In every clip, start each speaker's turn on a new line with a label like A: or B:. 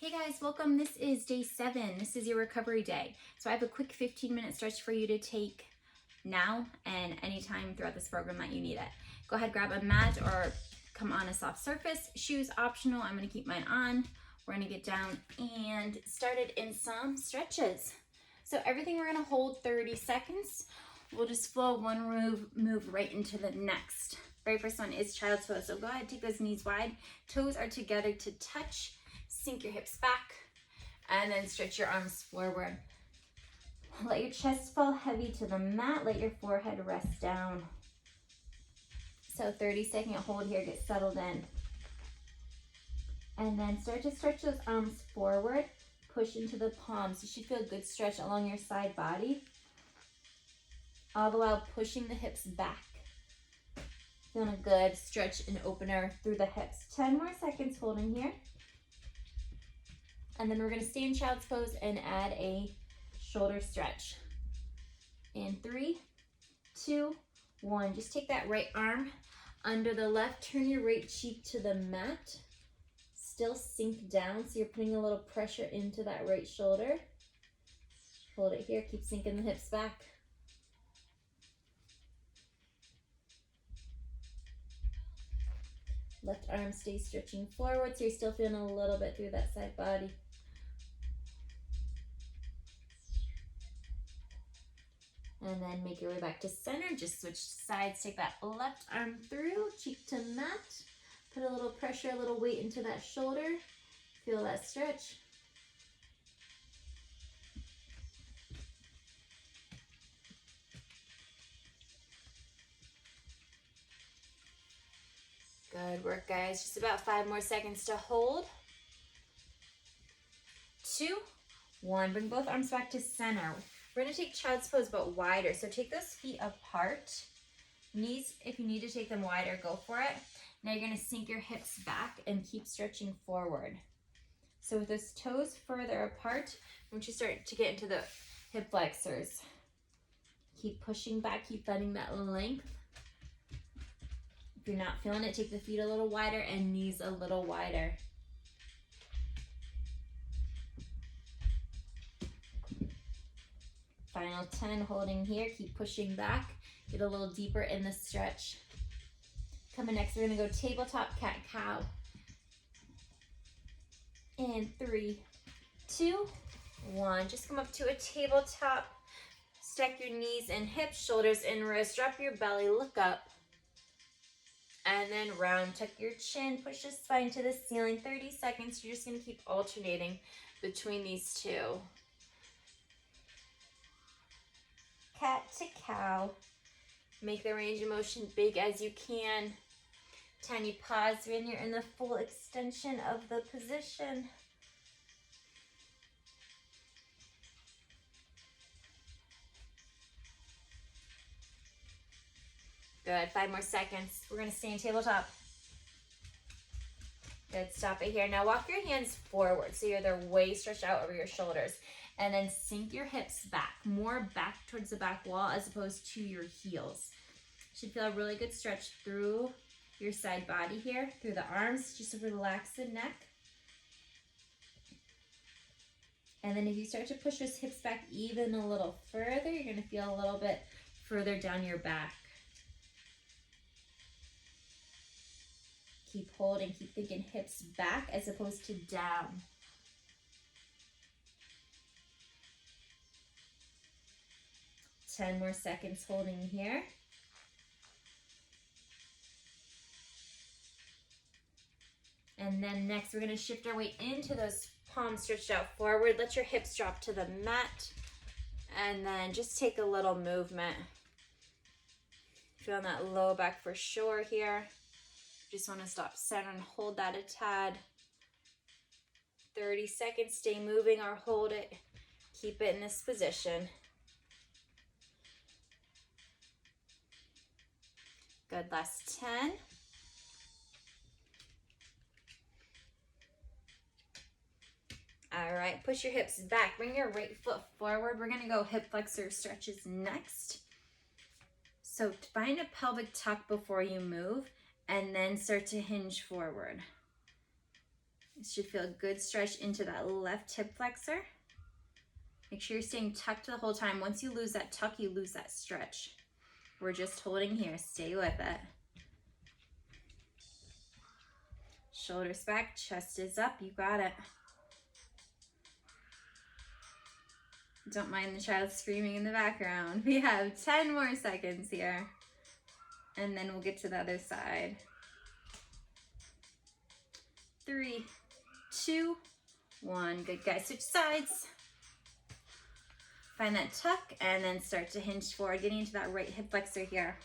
A: Hey guys, welcome. This is day 7. This is your recovery day. So I have a quick 15-minute stretch for you to take now and anytime throughout this program that you need it. Go ahead, grab a mat or come on a soft surface. Shoes optional. I'm going to keep mine on. We're going to get down and started in some stretches. So everything we're going to hold 30 seconds. We'll just flow one move right into the next. Very first one is child's pose. So go ahead, take those knees wide. Toes are together to touch. Sink your hips back and then stretch your arms forward. Let your chest fall heavy to the mat. Let your forehead rest down. So 30-second hold here, get settled in. And then start to stretch those arms forward. Push into the palms. You should feel a good stretch along your side body. All the while pushing the hips back. Feeling a good stretch and opener through the hips. 10 more seconds holding here. And then we're going to stay in child's pose and add a shoulder stretch. In 3, 2, 1. Just take that right arm under the left. Turn your right cheek to the mat. Still sink down, so you're putting a little pressure into that right shoulder. Hold it here. Keep sinking the hips back. Left arm stays stretching forward, so you're still feeling a little bit through that side body. And then make your way back to center. Just switch sides. Take that left arm through, cheek to mat. Put a little pressure, a little weight into that shoulder. Feel that stretch. Good work, guys. Just about 5 more seconds to hold. 2, 1. Bring both arms back to center. We're going to take child's pose but wider. So take those feet apart. Knees, if you need to take them wider, go for it. Now you're going to sink your hips back and keep stretching forward. So with those toes further apart, once you start to get into the hip flexors, keep pushing back, keep finding that length. If you're not feeling it, take the feet a little wider and knees a little wider. Final 10, holding here, keep pushing back, get a little deeper in the stretch. Coming next, we're gonna go tabletop cat-cow. In 3, 2, 1. Just come up to a tabletop, stack your knees and hips, shoulders and wrists, drop your belly, look up. And then round, tuck your chin, push the spine to the ceiling. 30 seconds, you're just gonna keep alternating between these two. Cat to cow. Make the range of motion big as you can. Tiny pause when you're in the full extension of the position. Good, 5 more seconds. We're gonna stay in tabletop. Good, stop it here. Now walk your hands forward so they're way stretched out over your shoulders. And then sink your hips back, more back towards the back wall as opposed to your heels. Should feel a really good stretch through your side body here, through the arms, just to relax the neck. And then if you start to push those hips back even a little further, you're gonna feel a little bit further down your back. Keep holding, keep thinking hips back as opposed to down. Ten more seconds holding here. And then next, we're gonna shift our weight into those palms stretched out forward. Let your hips drop to the mat. And then just take a little movement. Feeling that low back for sure here. Just wanna stop center and hold that a tad. 30 seconds, stay moving or hold it. Keep it in this position. Good, last 10. All right, push your hips back. Bring your right foot forward. We're gonna go hip flexor stretches next. So find a pelvic tuck before you move and then start to hinge forward. You should feel a good stretch into that left hip flexor. Make sure you're staying tucked the whole time. Once you lose that tuck, you lose that stretch. We're just holding here. Stay with it. Shoulders back, chest is up. You got it. Don't mind the child screaming in the background. We have 10 more seconds here. And then we'll get to the other side. 3, 2, 1. Good, guys. Switch sides. Find that tuck and then start to hinge forward, getting into that right hip flexor here.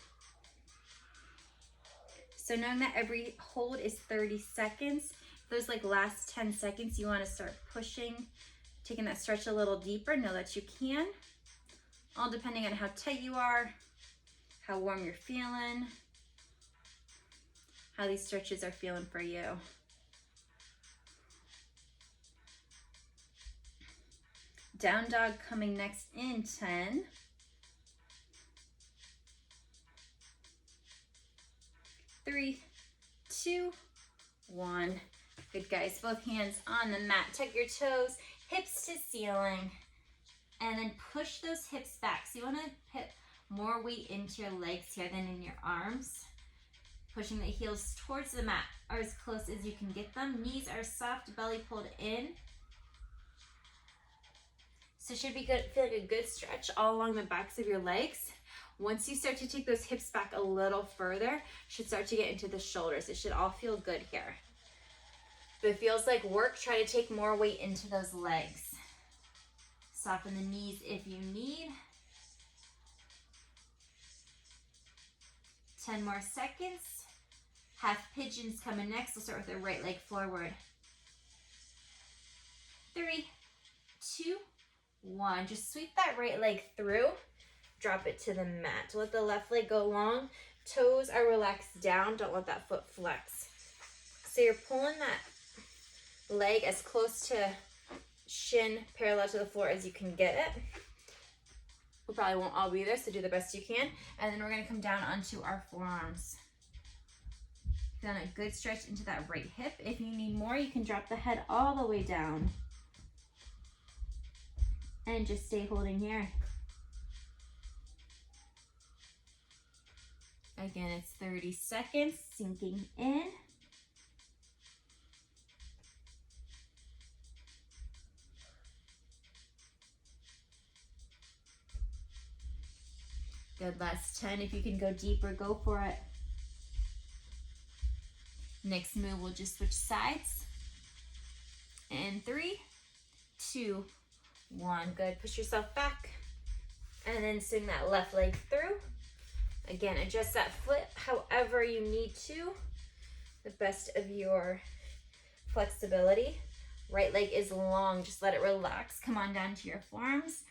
A: So knowing that every hold is 30 seconds, those like last 10 seconds, you want to start pushing, taking that stretch a little deeper. Know that you can, all depending on how tight you are, how warm you're feeling, how these stretches are feeling for you. Down dog coming next in 10. 3, 2, 1. Good, guys. Both hands on the mat. Tuck your toes, hips to ceiling, and then push those hips back. So you want to put more weight into your legs here than in your arms. Pushing the heels towards the mat or as close as you can get them. Knees are soft, belly pulled in. So should be good, feel like a good stretch all along the backs of your legs. Once you start to take those hips back a little further, should start to get into the shoulders. It should all feel good here. If it feels like work, try to take more weight into those legs. Soften the knees if you need. 10 more seconds. Half pigeons coming next. We'll start with the right leg forward. 3, 2, 1. Just sweep that right leg through. Drop it to the mat. Let the left leg go long. Toes are relaxed down. Don't let that foot flex. So you're pulling that leg as close to shin parallel to the floor as you can get it. We probably won't all be there, so do the best you can. And then we're going to come down onto our forearms. Done a good stretch into that right hip. If you need more, you can drop the head all the way down. And just stay holding here. Again, it's 30 seconds, sinking in. Good, last 10. If you can go deeper, go for it. Next move, we'll just switch sides. And 3, 2, 1. Good. Push yourself back. And then swing that left leg through. Again, adjust that foot however you need to. The best of your flexibility. Right leg is long. Just let it relax. Come on down to your forearms.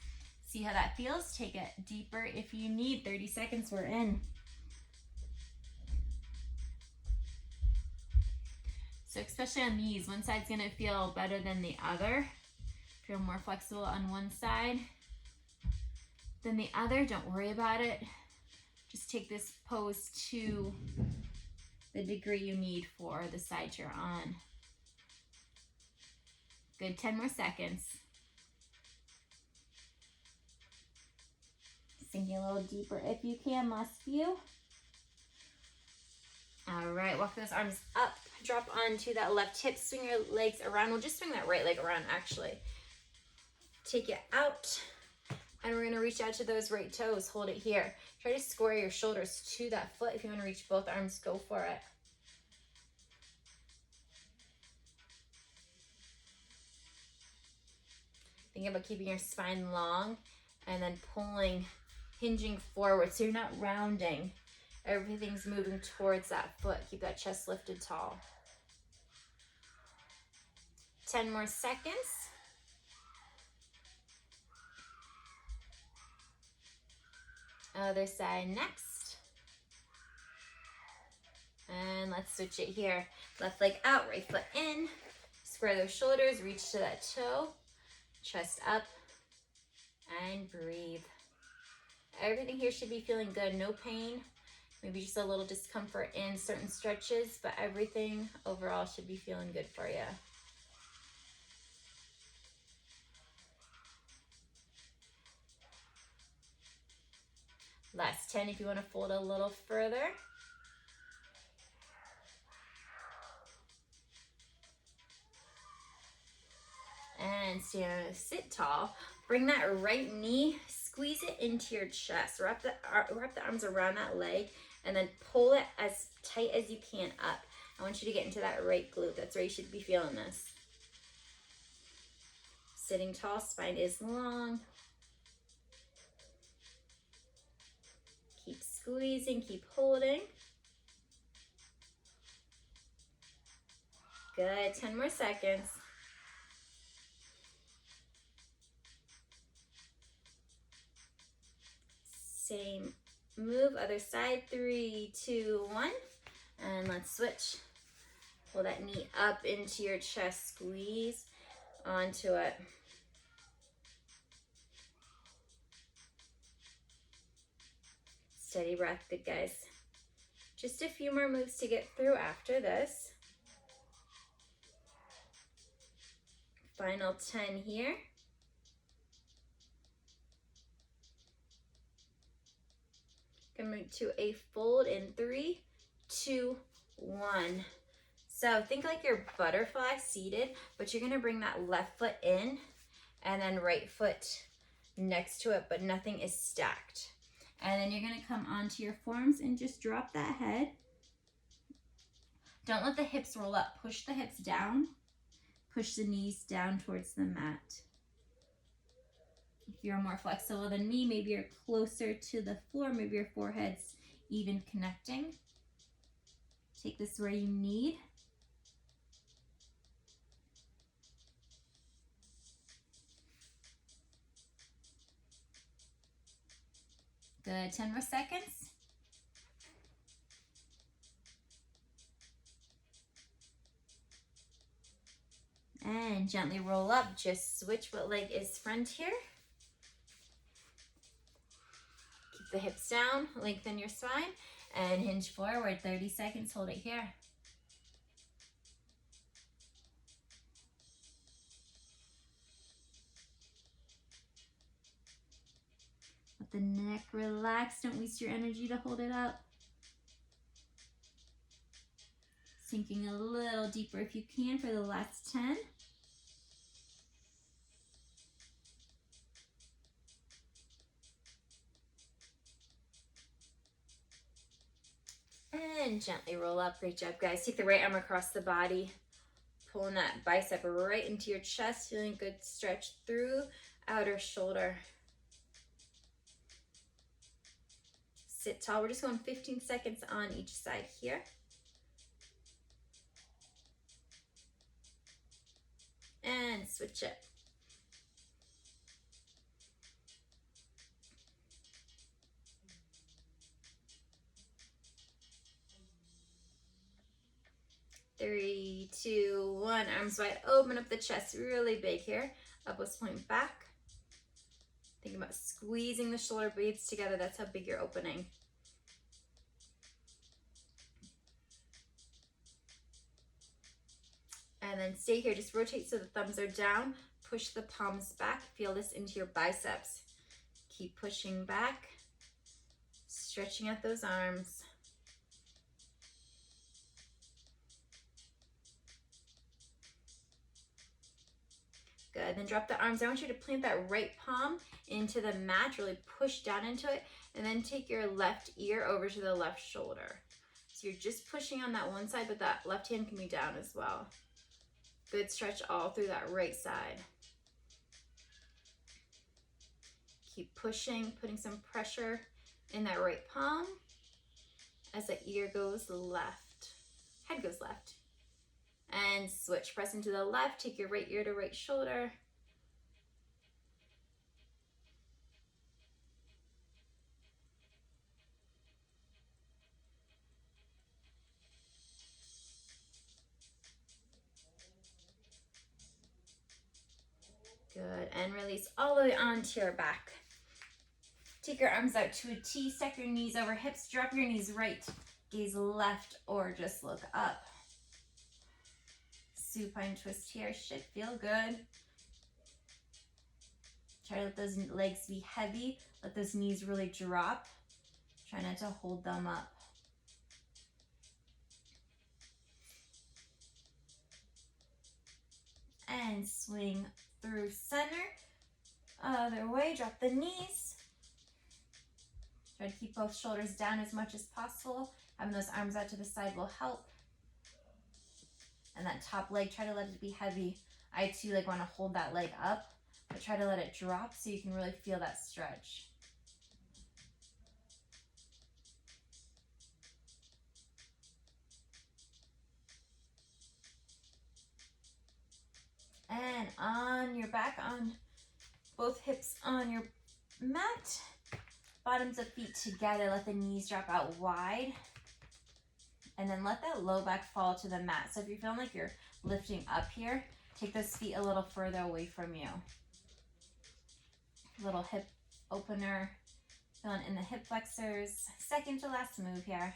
A: See how that feels. Take it deeper if you need. 30 seconds, we're in. So especially on these, one side's gonna feel better than the other. Feel more flexible on one side than the other. Don't worry about it. Just take this pose to the degree you need for the side you're on. Good, 10 more seconds. Sinking a little deeper if you can, last few. All right, walk those arms up, drop onto that left hip, swing your legs around. We'll just swing that right leg around actually. Take it out, and we're gonna reach out to those right toes. Hold it here. Try to square your shoulders to that foot. If you wanna reach both arms, go for it. Think about keeping your spine long and then pulling, hinging forward so you're not rounding. Everything's moving towards that foot. Keep that chest lifted tall. 10 more seconds. Other side next. And let's switch it here. Left leg out, right foot in. Square those shoulders, reach to that toe. Chest up, and breathe. Everything here should be feeling good, no pain. Maybe just a little discomfort in certain stretches, but everything overall should be feeling good for you. Last 10 if you want to fold a little further. And stand, sit tall. Bring that right knee, squeeze it into your chest. Wrap the arms around that leg and then pull it as tight as you can up. I want you to get into that right glute. That's where you should be feeling this. Sitting tall, spine is long. Keep squeezing, keep holding. Good, 10 more seconds. Same move, other side, 3, 2, 1. And let's switch. Pull that knee up into your chest, squeeze onto it. Steady breath, good guys. Just a few more moves to get through after this. Final 10 here. Gonna move to a fold in 3, 2, 1. So think like your butterfly seated, but you're gonna bring that left foot in and then right foot next to it, but nothing is stacked. And then you're gonna come onto your forearms and just drop that head. Don't let the hips roll up. Push the hips down. Push the knees down towards the mat. If you're more flexible than me, maybe you're closer to the floor, maybe your forehead's even connecting. Take this where you need. Good, 10 more seconds. And gently roll up, just switch what leg is front here. Keep the hips down, lengthen your spine, and hinge forward, 30 seconds, hold it here. Let the neck relax, don't waste your energy to hold it up. Sinking a little deeper if you can for the last 10. And gently roll up. Great job, guys. Take the right arm across the body. Pulling that bicep right into your chest. Feeling good stretch through outer shoulder. Sit tall. We're just going 15 seconds on each side here. And switch it. Three, 2, 1. Arms wide, open up the chest, really big here. Elbows point back. Think about squeezing the shoulder blades together. That's how big you're opening. And then stay here. Just rotate so the thumbs are down. Push the palms back. Feel this into your biceps. Keep pushing back. Stretching out those arms. Good. Then drop the arms. I want you to plant that right palm into the mat. Really push down into it. And then take your left ear over to the left shoulder. So you're just pushing on that one side, but that left hand can be down as well. Good stretch all through that right side. Keep pushing, putting some pressure in that right palm as the ear goes left, head goes left. And switch, press into the left, take your right ear to right shoulder. Good, and release all the way onto your back. Take your arms out to a T, stack your knees over hips, drop your knees right, gaze left, or just look up. Supine twist here, should feel good. Try to let those legs be heavy, let those knees really drop. Try not to hold them up. And swing through center. Other way, drop the knees. Try to keep both shoulders down as much as possible. Having those arms out to the side will help. And that top leg, try to let it be heavy. I too want to hold that leg up, but try to let it drop so you can really feel that stretch. And on your back, on both hips on your mat. Bottoms of feet together, let the knees drop out wide. And then let that low back fall to the mat. So if you're feeling like you're lifting up here, take those feet a little further away from you. Little hip opener, feeling in the hip flexors. Second to last move here.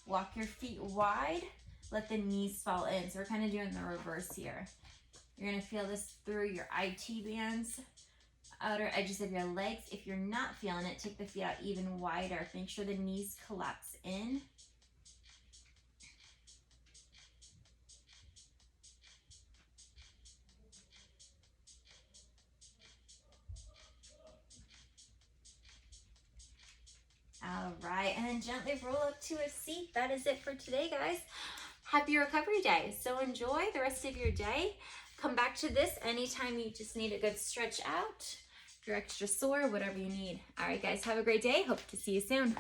A: Walk your feet wide, let the knees fall in. So we're kind of doing the reverse here. You're gonna feel this through your IT bands, outer edges of your legs. If you're not feeling it, take the feet out even wider. Make sure the knees collapse in. All right, and then gently roll up to a seat. That is it for today, guys. Happy recovery day. So enjoy the rest of your day. Come back to this anytime you just need a good stretch out. If you're extra sore, whatever you need. All right, guys, have a great day. Hope to see you soon.